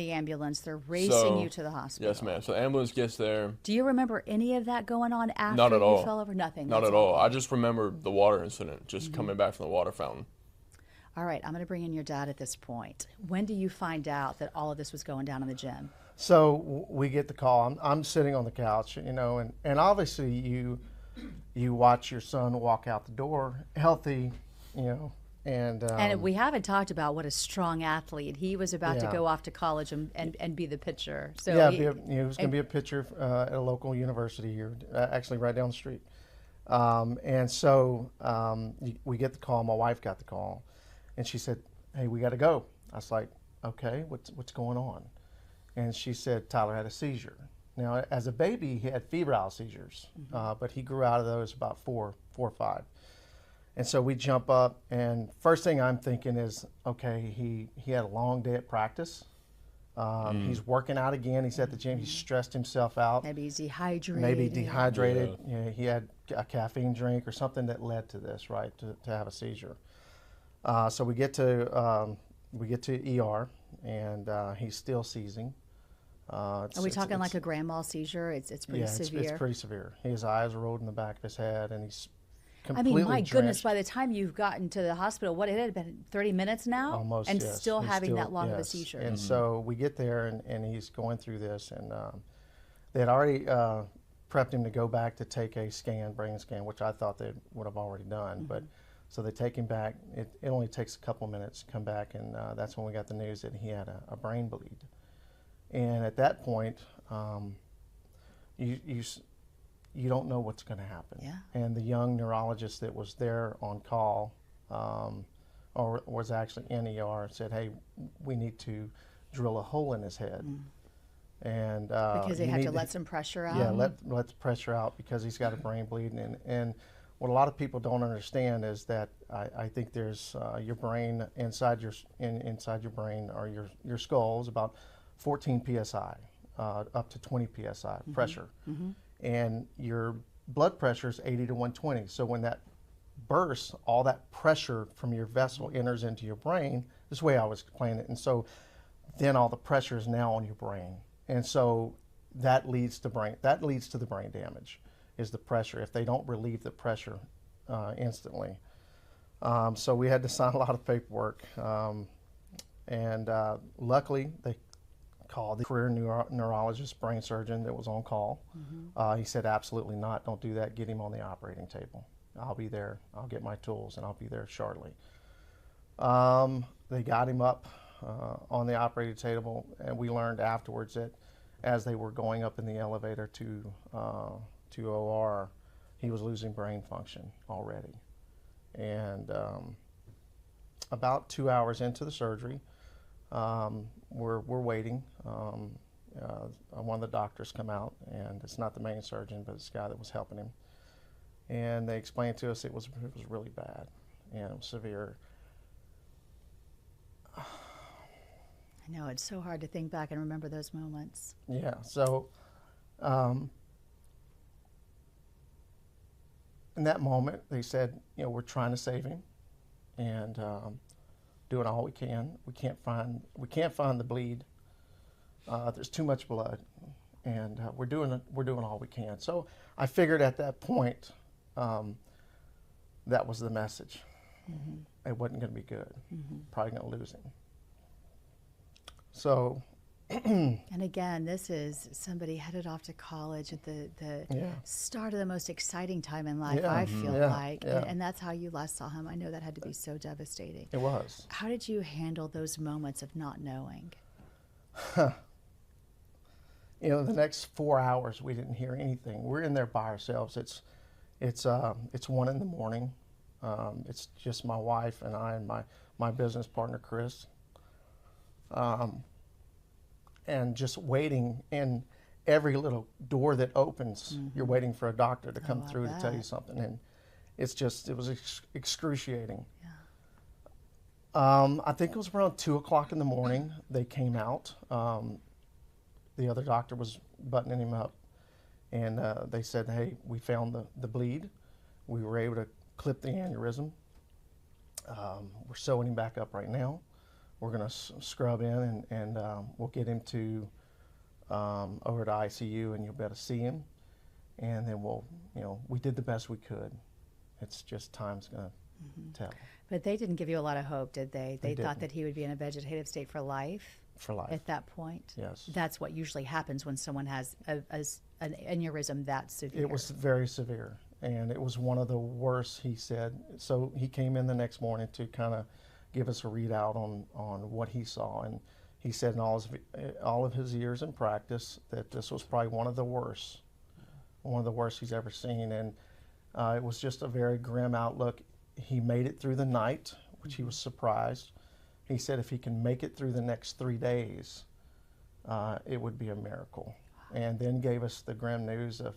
The ambulance, they're racing you So, to the yes, hospital. ma'am. So the ambulance gets there. Do you remember any of that going on Not after at you all. fell over? Nothing. Not That's at all all. I gone. just remember the water incident, just Hmm. coming back from the water fountain. All right, I'm going to bring in your dad at this point. When do you find out that all of this was going down in the gym? So we get the call. I'm sitting on the couch, and obviously you watch your son walk out the door healthy, you know, and And we haven't talked about what a strong athlete. He was about to yeah. go off to college and be the pitcher. So Yeah, he, he was going to be a pitcher at a local university here, actually right down the street. And so we get the call. My wife got the call, and she said, "Hey, we got to go." I was like, "Okay, what's going on?" And she said Tyler had a seizure. Now, as a baby, he had febrile seizures, but he grew out of those about four or five. And so we jump up, and first thing I'm thinking is, okay, he had a long day at practice. He's working out again. He's at the gym. He's stressed himself out. maybe he's dehydrated. Maybe dehydrated. He had a caffeine drink or something that led to this, right? To have a seizure. So we get to ER, and he's still seizing. Are we talking like a grand mal seizure? It's pretty yeah, severe. it's pretty severe. His eyes are rolled in the back of his head, and he's I completely mean, my goodness, drenched. by the time you've gotten to the hospital, what, it had been 30 minutes now? Almost, And yes. still He's having still- that long of a yes. seizure. And so we get there, and he's going through this, and they had already prepped him to go back to take a scan, brain scan, which I thought they would have already done. But so they take him back. It only takes a couple of minutes to come back, and that's when we got the news that he had a brain bleed. And at that point, you don't know what's going to happen. Yeah. And the young neurologist that was there on call, or was actually in ER, said, "Hey, we need to drill a hole in his head." And Because they you had need to let some pressure out. yeah, let the pressure out because he's got a brain bleeding. And what a lot of people don't understand is that I think there's your brain inside your brain, or your skull is about 14 psi, up to 20 psi pressure, and your blood pressure is 80 to 120. So when that bursts, all that pressure from your vessel enters into your brain. This is the way I was explaining it, and so then all the pressure is now on your brain, and so that leads to the brain damage, is the pressure if they don't relieve the pressure instantly. So we had to sign a lot of paperwork, and luckily they called the career neurologist, brain surgeon that was on call. He said, "Absolutely not, don't do that, get him on the operating table. I'll be there, I'll get my tools, and I'll be there shortly." They got him up on the operating table, and we learned afterwards that as they were going up in the elevator to OR, he was losing brain function already. And about 2 hours into the surgery, we're waiting. One of the doctors come out, and it's not the main surgeon, but it's the guy that was helping him. And they explained to us it was really bad, and it was severe. I know, it's so hard to think back and remember those moments. Yeah. So in that moment, they said, we're trying to save him, and doing all we can. We can't find the bleed. There's too much blood, and we're doing all we can. So I figured at that point, that was the message. It wasn't going to be good. Probably going to lose him. So. And again, this is somebody headed off to college at the Yeah. start of the most exciting time in life, Yeah. I feel Yeah. like. Yeah. And that's how you last saw him. I know that had to be so devastating. It was. How did you handle those moments of not knowing? The next 4 hours we didn't hear anything. We're in there by ourselves. It's 1 in the morning. It's just my wife and I and my business partner Chris, and just waiting. And every little door that opens, you're waiting for a doctor to come I through to tell you bet. something. And it was excruciating. Yeah. I think it was around 2 o'clock in the morning. They came out. The other doctor was buttoning him up, and they said, "Hey, we found the bleed. We were able to clip the aneurysm. We're sewing him back up right now. we're gonna scrub in, and we'll get him to over to ICU, and you'll be able to see him, and then we'll, we did the best we could. It's just time's gonna tell. But they didn't give you a lot of hope, did they? They thought didn't. that he would be in a vegetative state for life For life. at that point. Yes. That's what usually happens when someone has an aneurysm that severe. It was very severe, and it was one of the worst, he said. So he came in the next morning to kind of give us a readout on what he saw, and he said in all of his years in practice that this was probably one of the worst he's ever seen, and it was just a very grim outlook. He made it through the night, which he was surprised. He said if he can make it through the next 3 days, it would be a miracle. And then gave us the grim news of,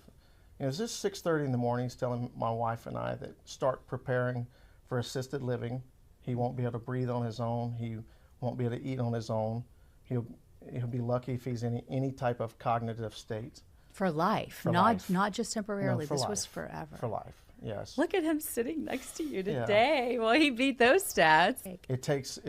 it's just 6:30 in the morning. He's telling my wife and I that start preparing for assisted living. He won't be able to breathe on his own. He won't be able to eat on his own. He'll be lucky if he's in any type of cognitive state. For life, For not life. not just temporarily. No, for This life. was forever. For life, yes. Look at him sitting next to you Yeah. today. Well, he beat those stats. It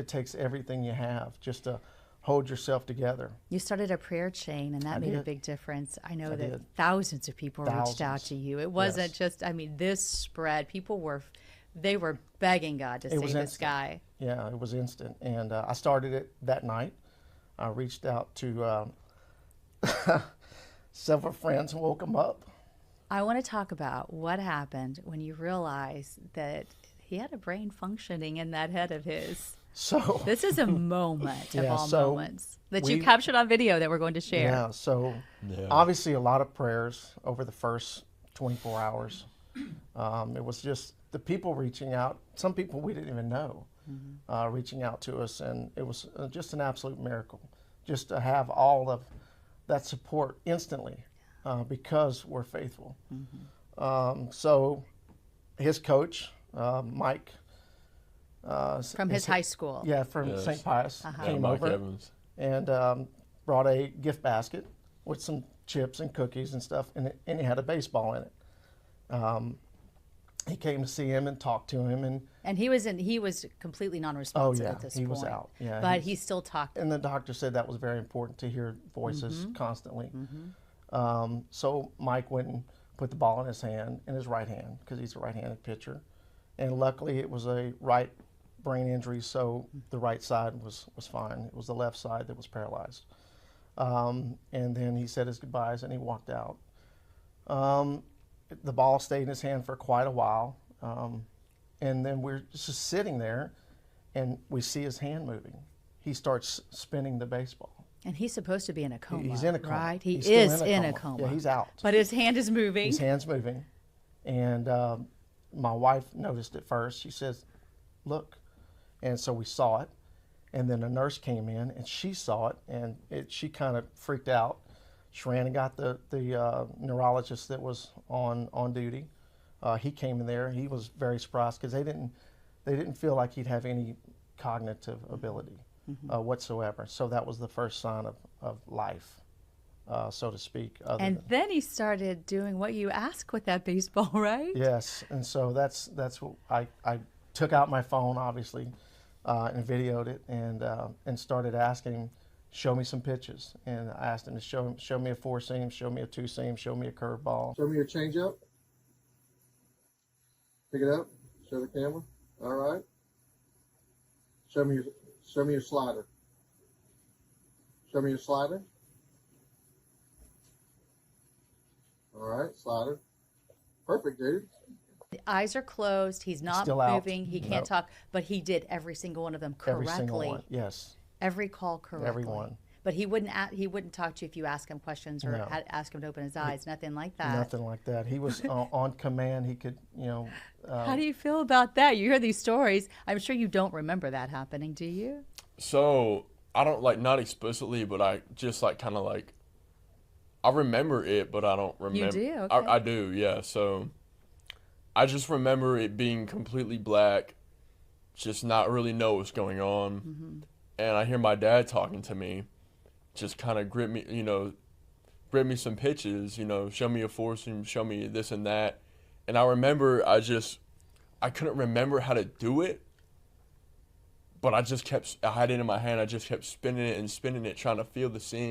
takes everything you have just to hold yourself together. You started a prayer chain, and that I made a did. big difference. I know I that did. thousands of people reached out Thousands. to you. It wasn't Yes. just, this spread. People were begging God to save was this instant. guy. Yeah, it was instant. And I started it that night. I reached out to several friends and woke them up. I want to talk about what happened when you realized that he had a brain functioning in that head of his. So This is a moment of Yeah, all so moments that you we- captured on video that we're going to share. yeah, so Yeah. obviously a lot of prayers over the first 24 hours. It was just the people reaching out. Some people we didn't even know reaching out to us, and it was just an absolute miracle just to have all of that support instantly because we're faithful. So his coach, Mike, From his high school. yeah, from Yes. St. Pius, Yeah, came Mike over Evans. and brought a gift basket with some chips and cookies and stuff, and it had a baseball in it. He came to see him and talked to him, and And he was completely non-responsive at this he point. was out. Yeah, But he still talked. and the doctor said that was very important to hear voices constantly. So Mike went and put the ball in his right hand, because he's a right-handed pitcher, and luckily it was a right brain injury, so the right side was fine. It was the left side that was paralyzed. And then he said his goodbyes and he walked out. The ball stayed in his hand for quite a while, and then we're just sitting there, and we see his hand moving. He starts spinning the baseball. And he's supposed to be in a coma. He's in a coma. Right? He He's still is in a coma. Yeah, he's out. But his hand is moving. His hand's moving, and my wife noticed it first. She says, "Look," and so we saw it, and then a nurse came in and she saw it, and she kind of freaked out. She ran and got the neurologist that was on duty. He came in there. He was very surprised because they didn't feel like he'd have any cognitive ability whatsoever. So that was the first sign of life, so to speak. And then he started doing what you ask with that baseball, right? Yes, and so that's what I took out my phone, obviously, and videoed it, and started asking him, show me some pitches. And I asked him to show me a four seam, show me a two seam, show me a curveball. Show me your changeup. Pick it up. Show the camera. All right. Show me your slider. Show me your slider. All right, slider. Perfect, dude. The eyes are closed. He's not still out. moving. He can't No. talk. But he did every single one of them correctly. Every single one. Yes. Every call correctly. Every one. But he wouldn't talk to you if you asked him questions or No. had ask him to open his eyes. Nothing like that. Nothing like that. He was on command. He could, How do you feel about that? You hear these stories. I'm sure you don't remember that happening, do you? So I don't not explicitly, but I just kind of I remember it, but I don't remember. do? Okay. I do, yeah. So I just remember it being completely black, just not really know what's going on. And I hear my dad talking to me, just kind of grip me some pitches, show me a four seam, show me this and that. And I remember I couldn't remember how to do it, but I had it in my hand. I just kept spinning it and spinning it, trying to feel the scene.